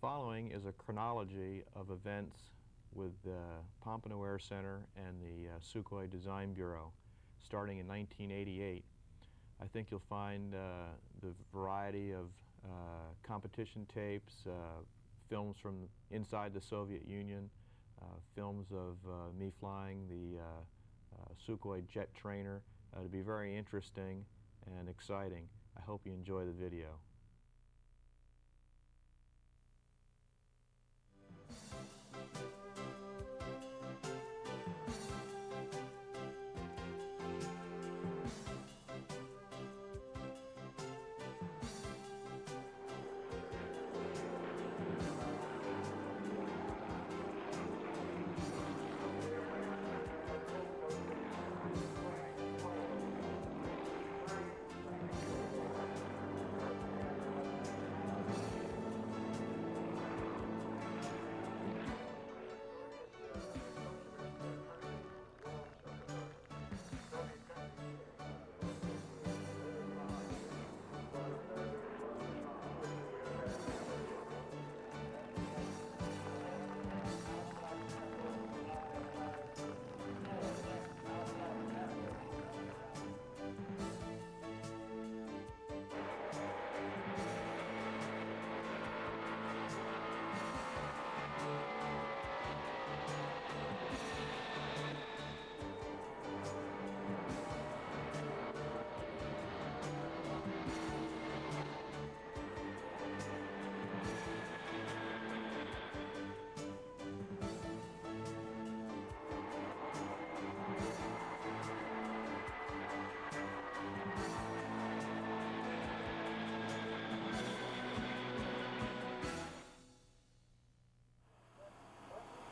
following is a chronology of events with the Pompano Air Center and the Sukhoi Design Bureau starting in 1988. I think you'll find the variety of competition tapes, films from inside the Soviet Union, films of me flying the Sukhoi jet trainer to be very interesting and exciting. I hope you enjoy the video.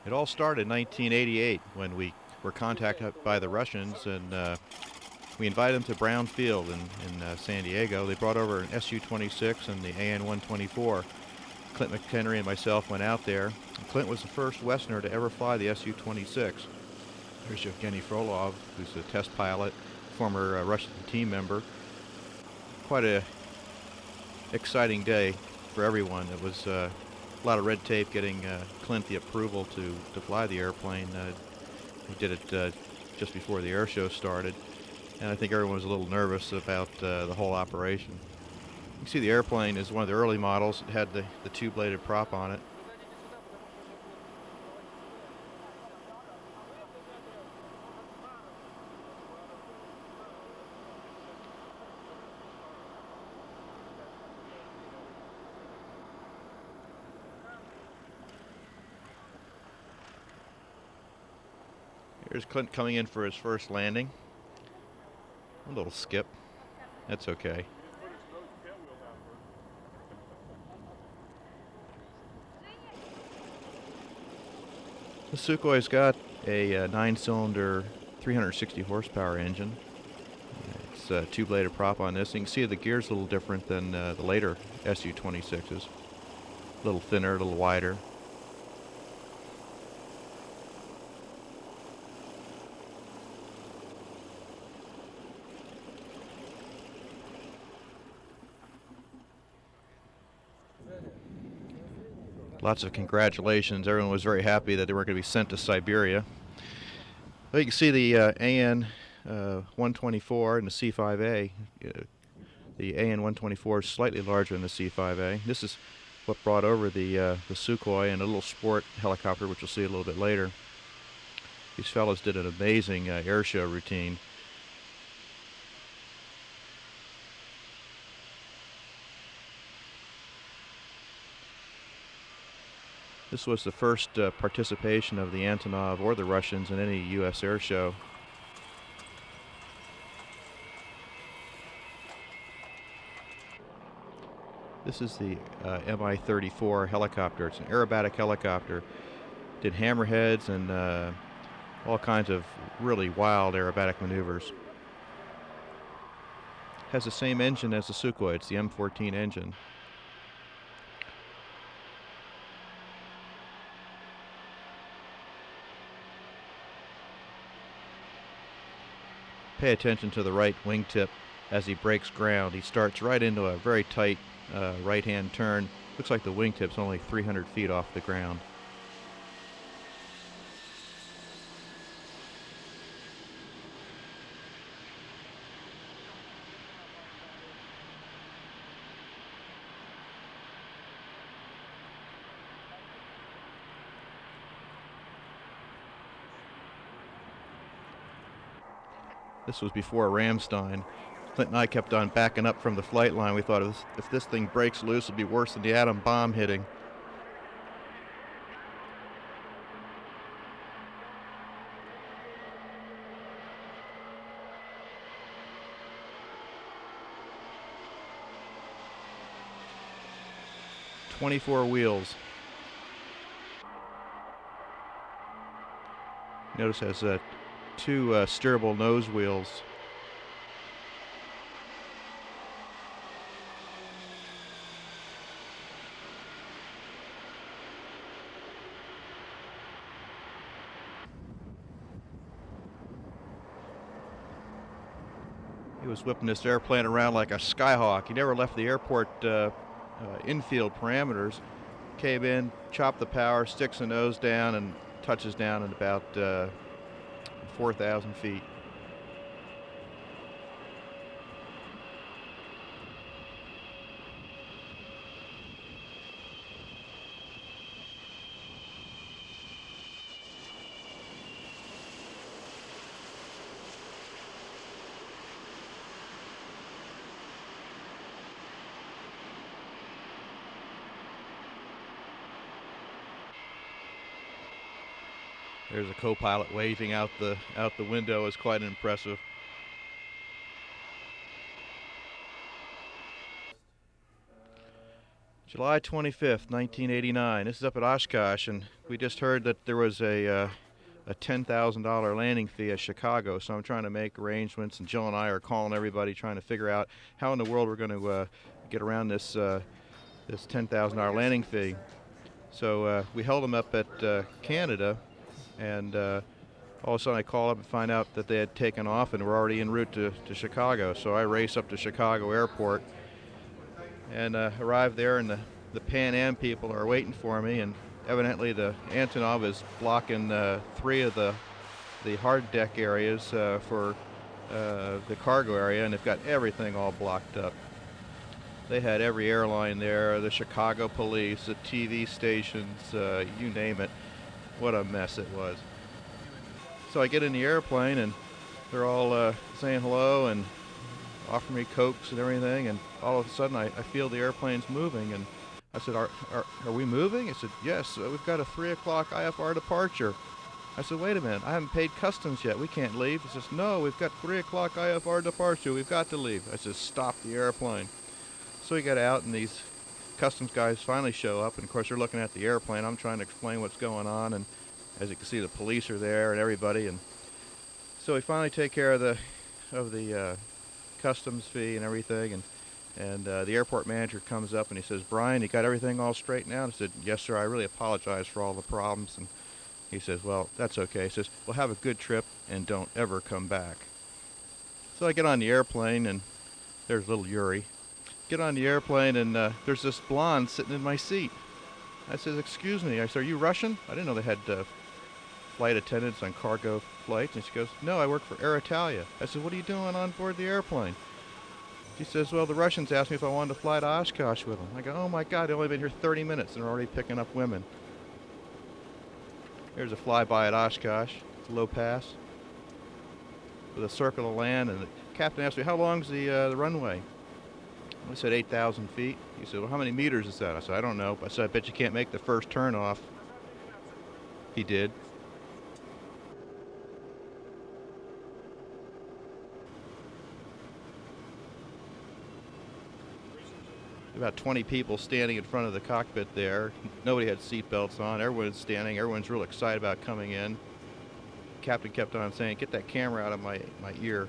It all started in 1988 when we were contacted by the Russians, and we invited them to Brown Field in San Diego. They brought over an Su-26 and the AN-124. Clint McHenry and myself went out there. And Clint was the first Westerner to ever fly the Su-26. There's Yevgeny Frolov, who's a test pilot, former Russian team member. Quite a exciting day for everyone. It was a lot of red tape getting Clint the approval to fly the airplane. He did it just before the air show started, and I think everyone was a little nervous about the whole operation. You can see the airplane is one of the early models. It had the two-bladed prop on it. Here's Clint coming in for his first landing. A little skip. That's okay. The Sukhoi's got a 9-cylinder, 360 horsepower engine. It's a two-bladed prop on this. You can see the gear's a little different than the later Su-26s. A little thinner, a little wider. Lots of congratulations. Everyone was very happy that they were going to be sent to Siberia. Well, you can see the AN-124 and the C-5A. The AN-124 is slightly larger than the C-5A. This is what brought over the Sukhoi and a little sport helicopter, which you'll see a little bit later. These fellows did an amazing air show routine. This was the first participation of the Antonov or the Russians in any U.S. air show. This is the Mi-34 helicopter. It's an aerobatic helicopter. Did hammerheads and all kinds of really wild aerobatic maneuvers. Has the same engine as the Sukhoi. It's the M14 engine. Pay attention to the right wingtip as he breaks ground. He starts right into a very tight right-hand turn Looks like the wingtip's only 300 feet off the ground. This was before Ramstein. Clint and I kept on backing up from the flight line. We thought if this thing breaks loose, it'll be worse than the atom bomb hitting. "24 wheels. Notice it has two steerable nose wheels. He was whipping this airplane around like a skyhawk. He never left the airport infield parameters. Came in, chopped the power, sticks the nose down, and touches down at about 4,000 feet. There's a co-pilot waving out the window. Is quite impressive. July 25th, 1989. This is up at Oshkosh, and we just heard that there was a $10,000 landing fee at Chicago. So I'm trying to make arrangements, and Jill and I are calling everybody, trying to figure out how in the world we're going to get around this this $10,000 landing fee. So we held them up at Canada. And all of a sudden I call up and find out that they had taken off and were already en route to Chicago. So I race up to Chicago Airport and arrive there, and the Pan Am people are waiting for me, and evidently the Antonov is blocking 3 of the hard deck areas for the cargo area, and they've got everything all blocked up. They had every airline there, the Chicago police, the TV stations, you name it. What a mess it was. So I get in the airplane, and they're all saying hello and offering me Cokes and everything, and all of a sudden I feel the airplane's moving, and I said, are we moving? He said, yes, we've got a 3 o'clock IFR departure. I said, wait a minute, I haven't paid customs yet, we can't leave. He says, no, we've got 3 o'clock IFR departure, we've got to leave. I said, stop the airplane. So we got out, and these customs guys finally show up, and of course they're looking at the airplane. I'm trying to explain what's going on, and as you can see, the police are there and everybody, and so we finally take care of the customs fee and everything, and the airport manager comes up and he says, Brian, you got everything all straightened out? I said, yes sir, I really apologize for all the problems. And he says, well, that's okay. He says, well, have a good trip and don't ever come back. So I get on the airplane, and there's little Yuri. Get on the airplane, and there's this blonde sitting in my seat. I said, excuse me. I said, are you Russian? I didn't know they had flight attendants on cargo flights. And she goes, no, I work for Air Italia. I said, what are you doing on board the airplane? She says, well, the Russians asked me if I wanted to fly to Oshkosh with them. I go, oh my God, they've only been here 30 minutes and they're already picking up women. There's a flyby at Oshkosh, low pass, with a circle of land, and the captain asked me, how long's the runway? I said 8,000 feet. He said, well, how many meters is that? I said, I don't know. I said, I bet you can't make the first turn off. He did. About 20 people standing in front of the cockpit there. Nobody had seatbelts on. Everyone's standing. Everyone's real excited about coming in. The captain kept on saying, get that camera out of my ear.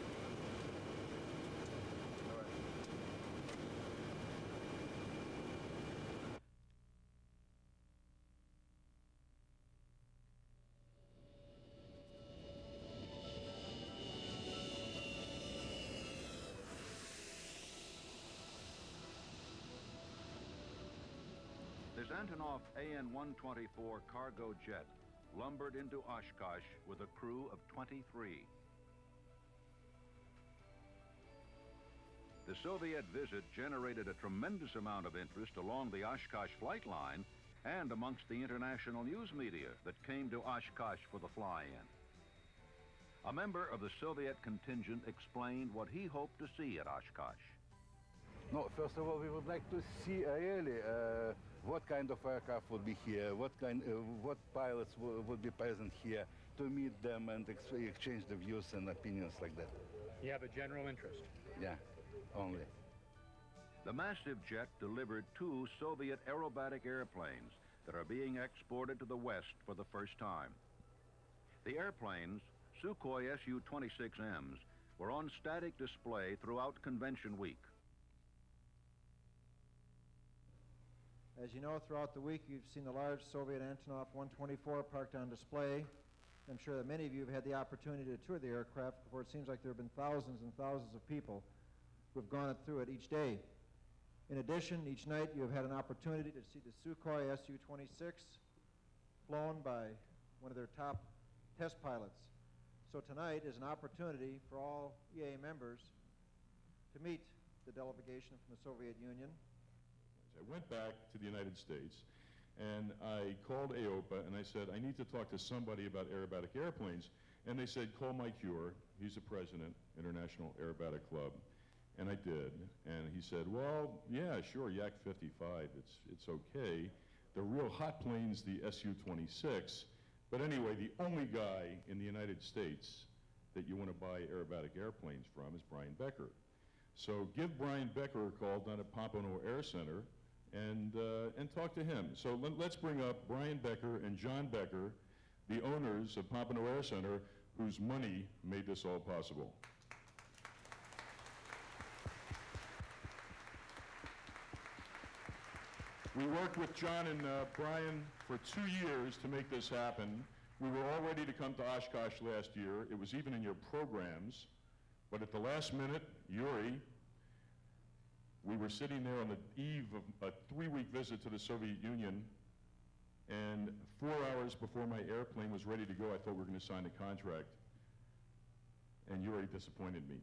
His Antonov AN-124 cargo jet lumbered into Oshkosh with a crew of 23. The Soviet visit generated a tremendous amount of interest along the Oshkosh flight line and amongst the international news media that came to Oshkosh for the fly-in. A member of the Soviet contingent explained what he hoped to see at Oshkosh. No, first of all, we would like to see really what kind of aircraft would be here, what pilots would be present here, to meet them and exchange the views and opinions like that. You have a general interest? Yeah, only. The massive jet delivered 2 Soviet aerobatic airplanes that are being exported to the West for the first time. The airplanes, Sukhoi Su-26Ms, were on static display throughout Convention Week. As you know, throughout the week, you've seen the large Soviet Antonov 124 parked on display. I'm sure that many of you have had the opportunity to tour the aircraft, for it seems like there have been thousands and thousands of people who have gone through it each day. In addition, each night you have had an opportunity to see the Sukhoi Su-26 flown by one of their top test pilots. So tonight is an opportunity for all EA members to meet the delegation from the Soviet Union. I went back to the United States and I called AOPA and I said, I need to talk to somebody about aerobatic airplanes. And they said, call Mike Ure, he's the president, International Aerobatic Club. And I did. And he said, well, yeah, sure, Yak 55, it's okay. The real hot plane's the Su-26. But anyway, the only guy in the United States that you want to buy aerobatic airplanes from is Brian Becker. So give Brian Becker a call down at Pompano Air Center and talk to him. So let's bring up Brian Becker and John Becker, the owners of Pompano Air Center, whose money made this all possible. We worked with John and Brian for 2 years to make this happen. We were all ready to come to Oshkosh last year. It was even in your programs. But at the last minute, Yuri, we were sitting there on the eve of a 3-week visit to the Soviet Union, and 4 hours before my airplane was ready to go, I thought we were going to sign a contract, and Yuri disappointed me.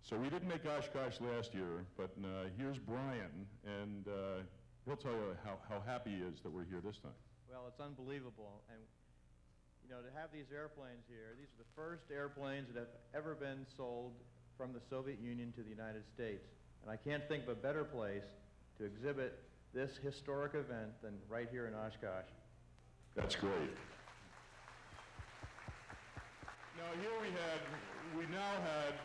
So we didn't make Oshkosh last year, but here's Brian, and he'll tell you how happy he is that we're here this time. Well, it's unbelievable. And you know, to have these airplanes here, these are the first airplanes that have ever been sold from the Soviet Union to the United States. And I can't think of a better place to exhibit this historic event than right here in Oshkosh. That's great. Now here we now had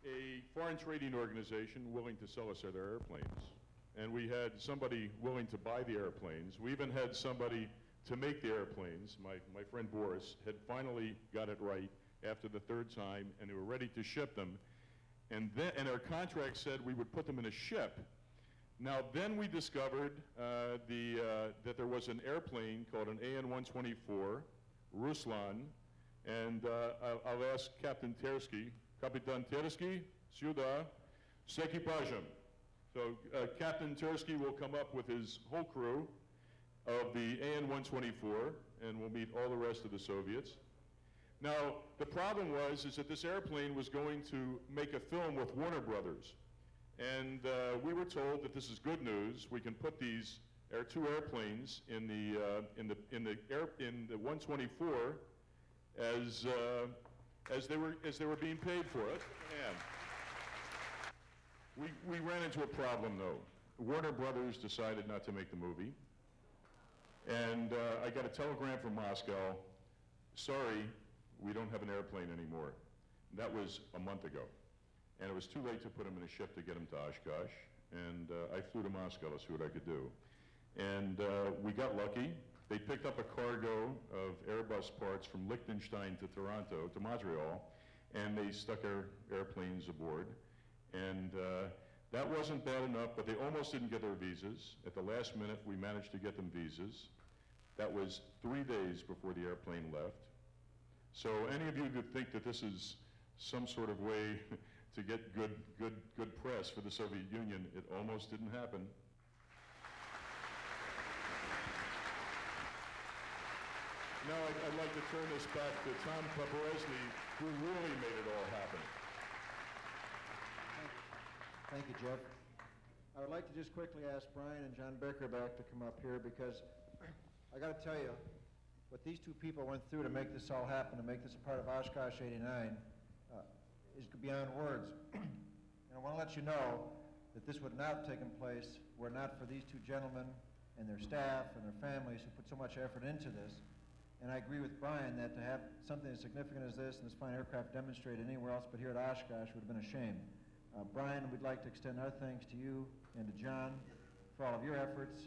a foreign trading organization willing to sell us their airplanes. And we had somebody willing to buy the airplanes. We even had somebody to make the airplanes. My friend Boris had finally got it right after the 3rd time, and they were ready to ship them. And our contract said we would put them in a ship. Now then we discovered that there was an airplane called an AN-124, Ruslan, and I'll ask Captain Tersky, Kapitan Tersky, сюда, с экипажем. So Captain Tersky will come up with his whole crew of the AN-124, and we'll meet all the rest of the Soviets. Now, the problem was that this airplane was going to make a film with Warner Brothers. And we were told that this is good news. We can put these 2 airplanes in the 124 as they were being paid for it. And we ran into a problem though. Warner Brothers decided not to make the movie. And I got a telegram from Moscow, sorry, we don't have an airplane anymore. That was a month ago. And it was too late to put him in a ship to get him to Oshkosh. And I flew to Moscow to see what I could do. And we got lucky. They picked up a cargo of Airbus parts from Liechtenstein to Toronto, to Montreal, and they stuck our airplanes aboard. And that wasn't bad enough, but they almost didn't get their visas. At the last minute, we managed to get them visas. That was 3 days before the airplane left. So any of you that think that this is some sort of way to get good press for the Soviet Union, it almost didn't happen. Now I'd like to turn this back to Tom Paparesny, who really made it all happen. Thank you, Jeff. I would like to just quickly ask Brian and John Becker back to come up here, because I got to tell you, what these two people went through to make this all happen, to make this a part of Oshkosh '89, is beyond words. And I want to let you know that this would not have taken place were it not for these two gentlemen and their staff and their families who put so much effort into this. And I agree with Brian that to have something as significant as this and this fine aircraft demonstrated anywhere else but here at Oshkosh would have been a shame. Brian, we'd like to extend our thanks to you and to John for all of your efforts,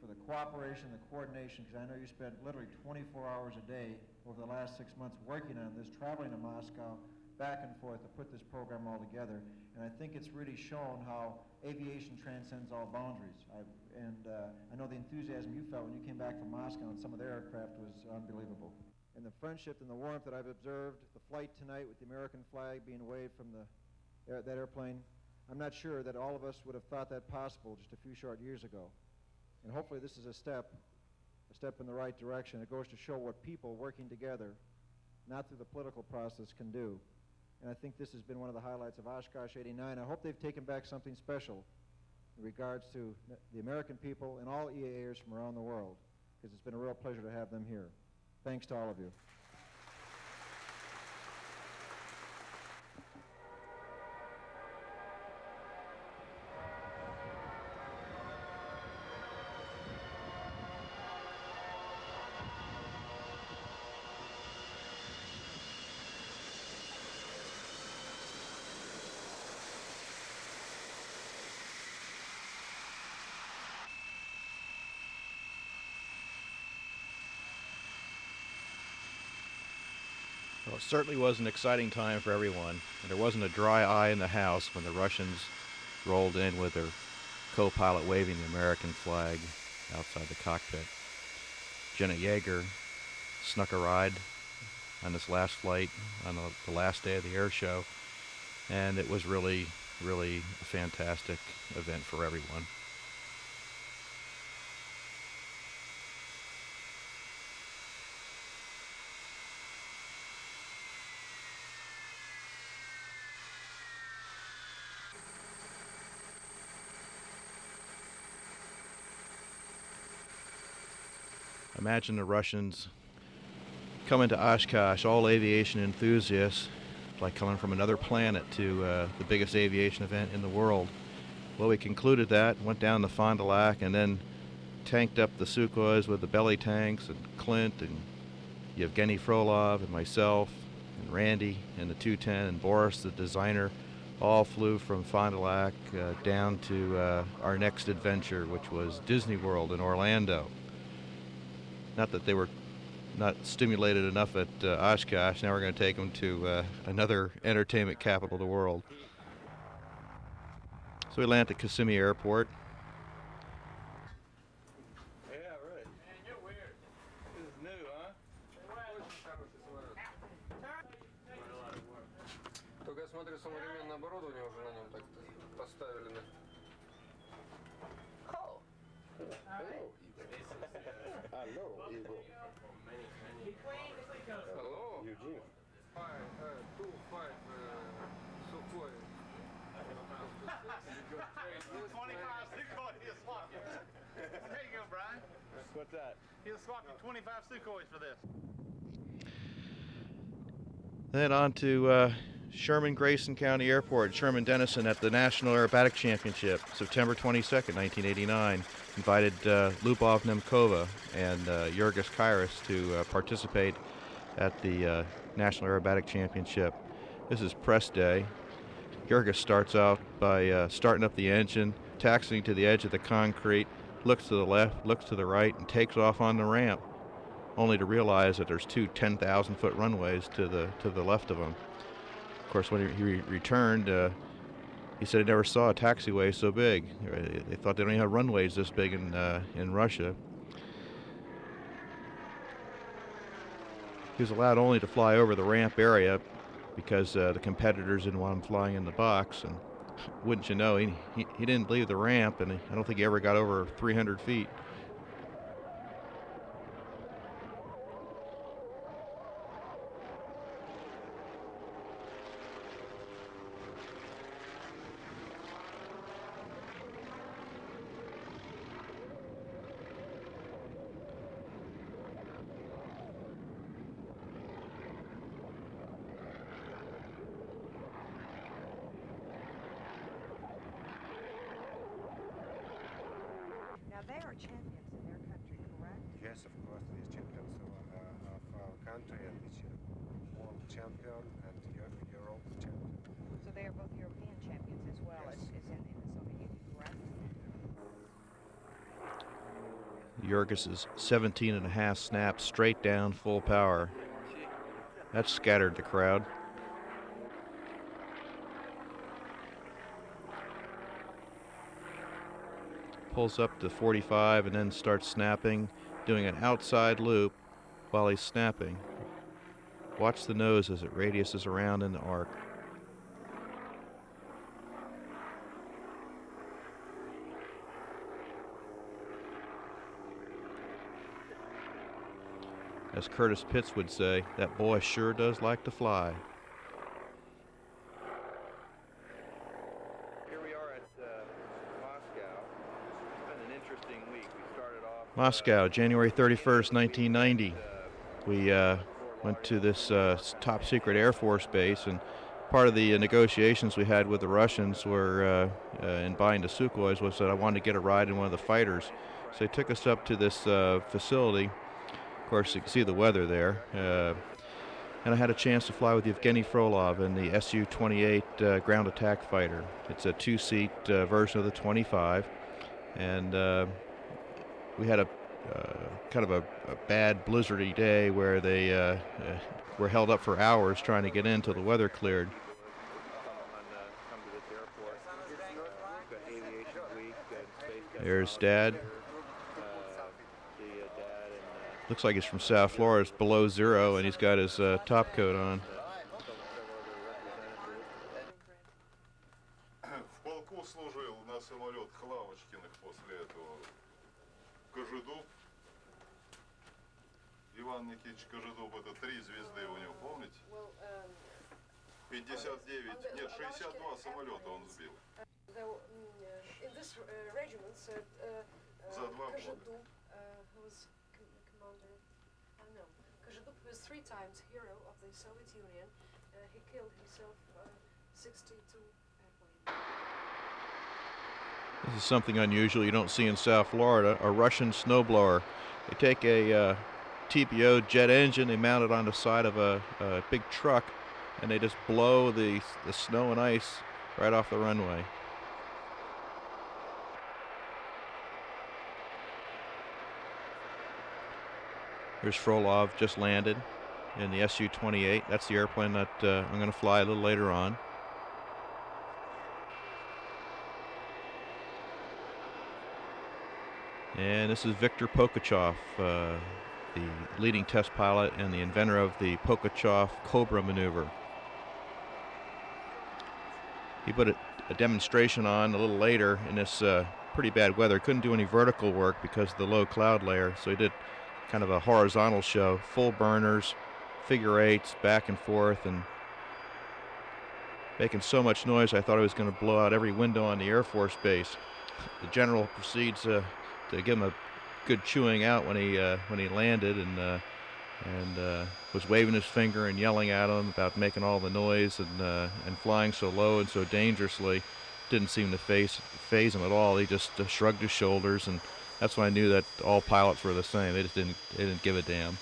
for the cooperation, the coordination, because I know you spent literally 24 hours a day over the last 6 months working on this, traveling to Moscow, back and forth to put this program all together. And I think it's really shown how aviation transcends all boundaries. I know the enthusiasm you felt when you came back from Moscow and some of their aircraft was unbelievable. And the friendship and the warmth that I've observed, the flight tonight with the American flag being waved from that airplane, I'm not sure that all of us would have thought that possible just a few short years ago. And hopefully this is a step in the right direction. It goes to show what people working together, not through the political process, can do. And I think this has been one of the highlights of Oshkosh '89. I hope they've taken back something special in regards to the American people and all EAAers from around the world, because it's been a real pleasure to have them here. Thanks to all of you. Well, it certainly was an exciting time for everyone, and there wasn't a dry eye in the house when the Russians rolled in with their co-pilot waving the American flag outside the cockpit. Jenna Yeager snuck a ride on this last flight on the last day of the air show, and it was really, really a fantastic event for everyone. Imagine the Russians coming to Oshkosh, all aviation enthusiasts, like coming from another planet to the biggest aviation event in the world. Well, we concluded that, went down to Fond du Lac, and then tanked up the Sukhois with the belly tanks, and Clint and Yevgeny Frolov and myself and Randy and the 210 and Boris, the designer, all flew from Fond du Lac down to our next adventure, which was Disney World in Orlando. Not that they were not stimulated enough at Oshkosh. Now we're going to take them to another entertainment capital of the world. So we land at Kissimmee Airport. Yeah, right. Man, you're weird. This is new, huh? Только я смотрю, современное оборудование уже на нем так поставили. Oh. Hello, Igor. Hello. Eugene. 2-5 Sukhoi. 25 Sukhois, he'll swap you. There you go, Brian. What's that? He'll swap you 25 Sukhois for this. Then on to Sherman Grayson County Airport, Sherman Denison at the National Aerobatic Championship, September 22nd, 1989. Invited Lubov Nemkova and Jurgis Kairis to participate at the National Aerobatic Championship. This is press day. Jurgis starts out by starting up the engine, taxiing to the edge of the concrete, looks to the left, looks to the right, and takes off on the ramp, only to realize that there's two 10,000-foot runways to the left of him. Of course, when he returned, he said he never saw a taxiway so big. They thought they don't even have runways this big in Russia. He was allowed only to fly over the ramp area because the competitors didn't want him flying in the box. And wouldn't you know, he didn't leave the ramp, and I don't think he ever got over 300 feet. are champions in their country, correct? Yes, of course, he is champions of our country, and he's world champion and Europe champion. So they are both European champions as well as in the Soviet Union, correct? Jurgis's 17.5 snaps straight down, full power. That scattered the crowd. Pulls up to 45 and then starts snapping, doing an outside loop while he's snapping. Watch the nose as it radiuses around in the arc. As Curtis Pitts would say, that boy sure does like to fly. Here we are at Moscow. It's been an interesting week. We started off Moscow, January 31st, 1990. We went to this top secret Air Force base, and part of the negotiations we had with the Russians were in buying the Sukhois was that I wanted to get a ride in one of the fighters. So they took us up to this facility. Of course, you can see the weather there. And I had a chance to fly with Yevgeny Frolov in the Su-28 ground attack fighter. It's a two-seat version of the 25. And we had a kind of a bad blizzardy day where they were held up for hours trying to get in until the weather cleared. There's Dad. Looks like he's from South Florida. It's below zero, and he's got his top coat on. В полку служил на самолетах Лавочкиных после этого. Кожедуб. Иван Никитич Кожедуб, это 3 звезды у него, помните? 59, нет, 62 самолета он сбил. In this regiment, За 2 года. who was commander, no, Korzydub was 3 times hero of the Soviet Union. He killed himself 62 airplanes. This is something unusual you don't see in South Florida, a Russian snowblower. They take a TPO jet engine, they mount it on the side of a big truck, and they just blow the snow and ice right off the runway. Here's Frolov, just landed in the Su-28. That's the airplane that I'm going to fly a little later on. And this is Viktor Pokachev, the leading test pilot and the inventor of the Pokachev Cobra maneuver. He put a demonstration on a little later in this pretty bad weather. Couldn't do any vertical work because of the low cloud layer, so he did kind of a horizontal show, full burners, figure eights, back and forth, and making so much noise I thought I was going to blow out every window on the Air Force base. The general proceeds to give him a good chewing out when he landed, and was waving his finger and yelling at him about making all the noise and flying so low and so dangerously. Didn't seem to faze him at all. He just shrugged his shoulders, and that's when I knew that all pilots were the same. They just didn't give a damn.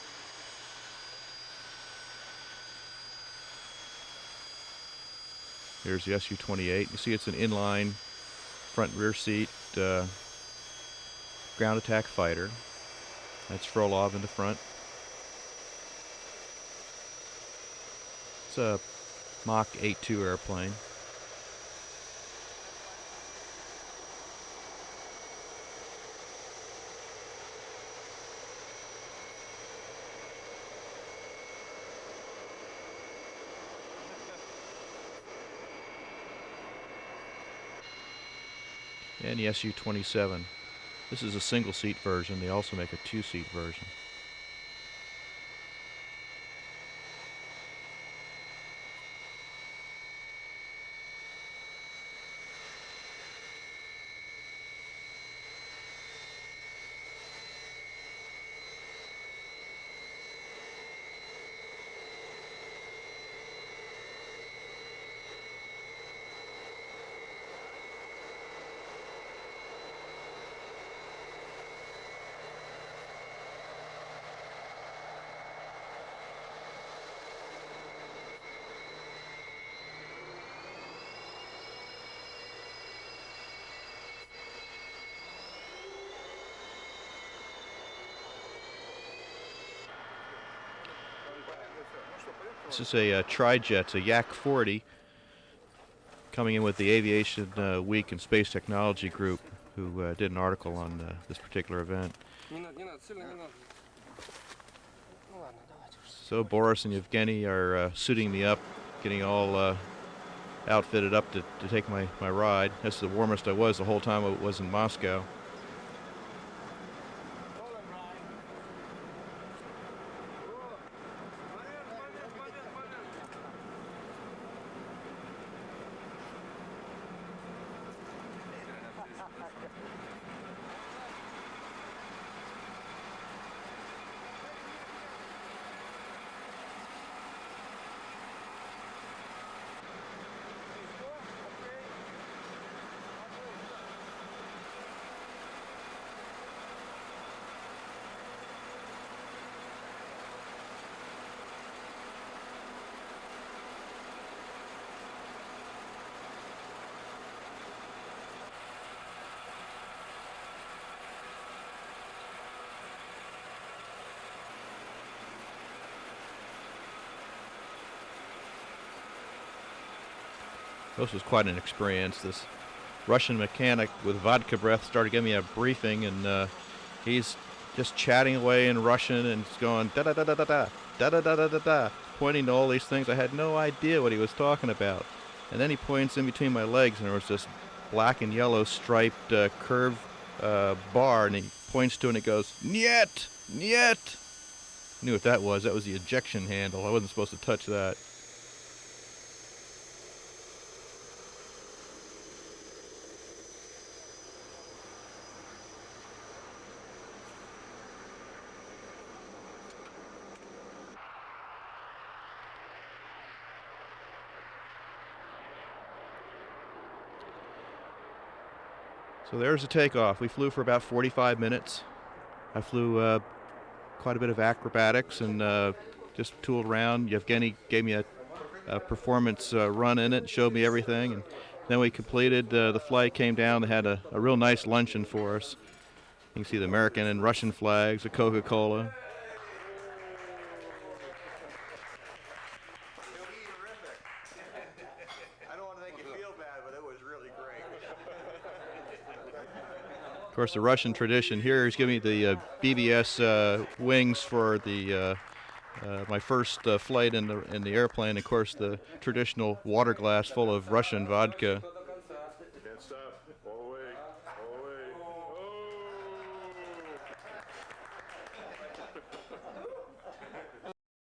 Here's the Su-28. You see it's an inline front rear seat ground attack fighter. That's Frolov in the front. It's a Mach 8.2 airplane. And the Su-27. This is a single-seat version. They also make a two-seat version. This is a tri-jet, it's a Yak 40, coming in with the Aviation Week and Space Technology Group, who did an article on this particular event. So Boris and Yevgeny are suiting me up, getting all outfitted up to take my ride. That's the warmest I was the whole time I was in Moscow. This was quite an experience. This Russian mechanic with vodka breath started giving me a briefing, and he's just chatting away in Russian and it's going da da da da da da da da da da da da, pointing to all these things. I had no idea what he was talking about. And then he points in between my legs, and there was this black and yellow striped curved bar, and he points to it and he goes, "Niet! Niet!" I knew what that was. That was the ejection handle. I wasn't supposed to touch that. So there's the takeoff. We flew for about 45 minutes. I flew quite a bit of acrobatics and just tooled around. Yevgeny gave me a performance run in it, showed me everything, and then we completed the flight, came down. They had a real nice luncheon for us. You can see the American and Russian flags, the Coca-Cola. Of course, the Russian tradition here is giving me the BBS wings for the my first flight in the airplane. Of course, the traditional water glass full of Russian vodka.